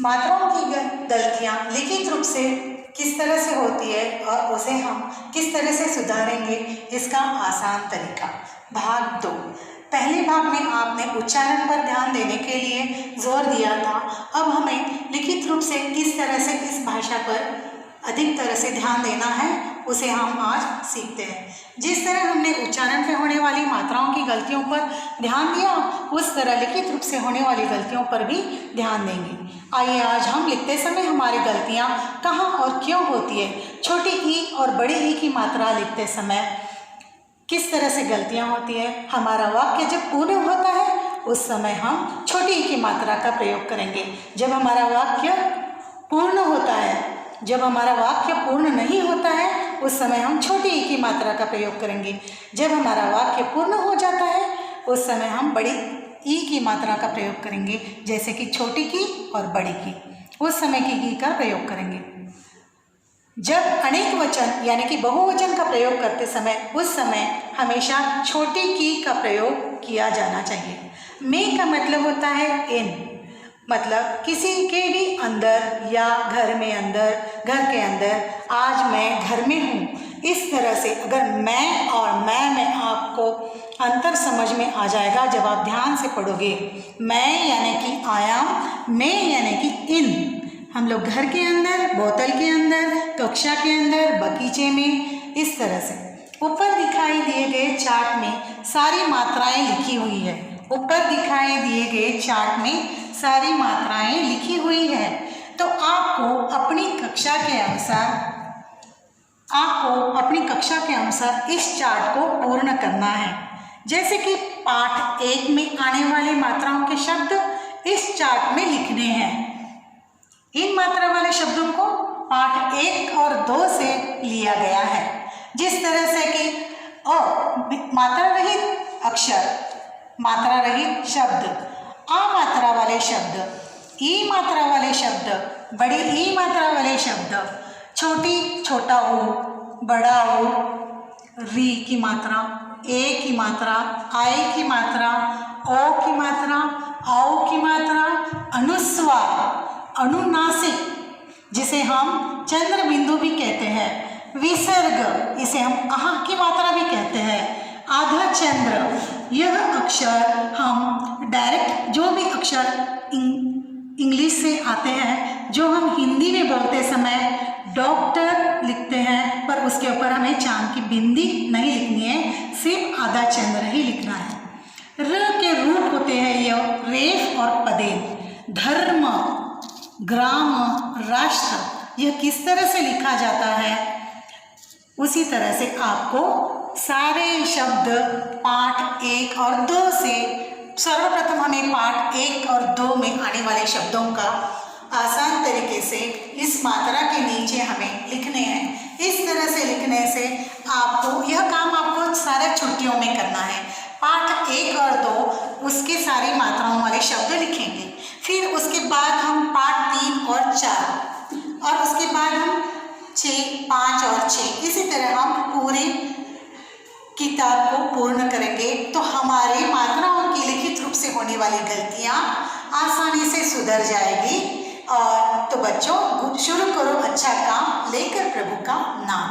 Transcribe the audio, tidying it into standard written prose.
मात्राओं की गलतियाँ लिखित रूप से किस तरह से होती है और उसे हम किस तरह से सुधारेंगे, इसका आसान तरीका। भाग 2। पहले भाग में आपने उच्चारण पर ध्यान देने के लिए जोर दिया था। अब हमें लिखित रूप से किस तरह से इस भाषा पर अधिक तरह से ध्यान देना है, उसे हम आज सीखते हैं। जिस तरह हमने उच्चारण पे होने वाली मात्राओं की गलतियों पर ध्यान दिया, उस तरह लिखित रूप से होने वाली गलतियों पर भी ध्यान देंगे। आइए आज हम लिखते समय हमारी गलतियाँ कहाँ और क्यों होती है, छोटी ई और बड़ी ई की मात्रा लिखते समय किस तरह से गलतियाँ होती है। हमारा वाक्य जब पूर्ण होता है उस समय हम छोटी ई की मात्रा का प्रयोग करेंगे। जब हमारा वाक्य पूर्ण होता है, जब हमारा वाक्य पूर्ण नहीं होता है, उस समय हम छोटी ई की मात्रा का प्रयोग करेंगे। जब हमारा वाक्य पूर्ण हो जाता है उस समय हम बड़ी ई की मात्रा का प्रयोग करेंगे, जैसे कि छोटी की और बड़ी की, उस समय की ई का प्रयोग करेंगे। जब अनेक वचन यानी कि बहुवचन का प्रयोग करते समय उस समय हमेशा छोटी की का प्रयोग किया जाना चाहिए। में का मतलब होता है इन, मतलब किसी के भी अंदर या घर में अंदर, घर के अंदर, आज मैं घर में हूँ, इस तरह से अगर मैं और मैं में आपको अंतर समझ में आ जाएगा जब आप ध्यान से पढ़ोगे। मैं यानी कि आयाम, में यानी कि इन, हम लोग घर के अंदर, बोतल के अंदर, कक्षा के अंदर, बगीचे में, इस तरह से। ऊपर दिखाई दिए गए चार्ट में सारी मात्राएं लिखी हुई है। ऊपर दिखाई दिए गए चार्ट में सारी मात्राएं लिखी हुई है। तो आपको अपनी कक्षा के अनुसार इस चार्ट को पूर्ण करना है। जैसे कि पाठ 1 में आने वाली मात्राओं के शब्द इस चार्ट में लिखने हैं। इन मात्रा वाले शब्दों को पाठ 1 और 2 से लिया गया है। जिस तरह से कि मात्रा रहित अक्षर, मात्रा रहित शब्द, आ मात्रा वाले शब्द, ई मात्रा वाले शब्द, बड़ी ई मात्रा वाले शब्द, छोटा ओ, बड़ा ओ, री की मात्रा, ए की मात्रा, आई की मात्रा, ओ की मात्रा, औ की मात्रा, अनुस्वार, अनुनासिक जिसे हम चंद्र बिंदु भी कहते हैं, विसर्ग इसे हम आह की मात्रा भी कहते हैं, आधा चंद्र, यह अक्षर हम डायरेक्ट जो भी अक्षर इंग्लिश से आते हैं, जो हम हिंदी में बोलते समय डॉक्टर लिखते हैं, पर उसके ऊपर हमें चांद की बिंदी नहीं लिखनी है, सिर्फ आधा चंद्र ही लिखना है। र के रूप होते हैं यह रेफ और पदेन। धर्म, ग्राम, राष्ट्र, यह किस तरह से लिखा जाता है, उसी तरह से आपको सारे शब्द पाठ 1 और 2 से, सर्वप्रथम हमें पाठ 1 और 2 में आने वाले शब्दों का आसान तरीके से इस मात्रा के नीचे हमें लिखने हैं। इस तरह से लिखने से आपको यह काम आपको सारे छुट्टियों में करना है। पाठ 1 और 2 उसके सारी मात्राओं वाले शब्द लिखेंगे। फिर उसके बाद हम पाठ 3 और 4 और उसके बाद हम 6, 5 और 6, इसी तरह हम पूरे किताब को पूर्ण करेंगे। तो हमारे मात्राओं की लिखित रूप से होने वाली गलतियाँ आसानी से सुधर जाएगी। और तो बच्चों शुरू करो अच्छा काम लेकर प्रभु का नाम।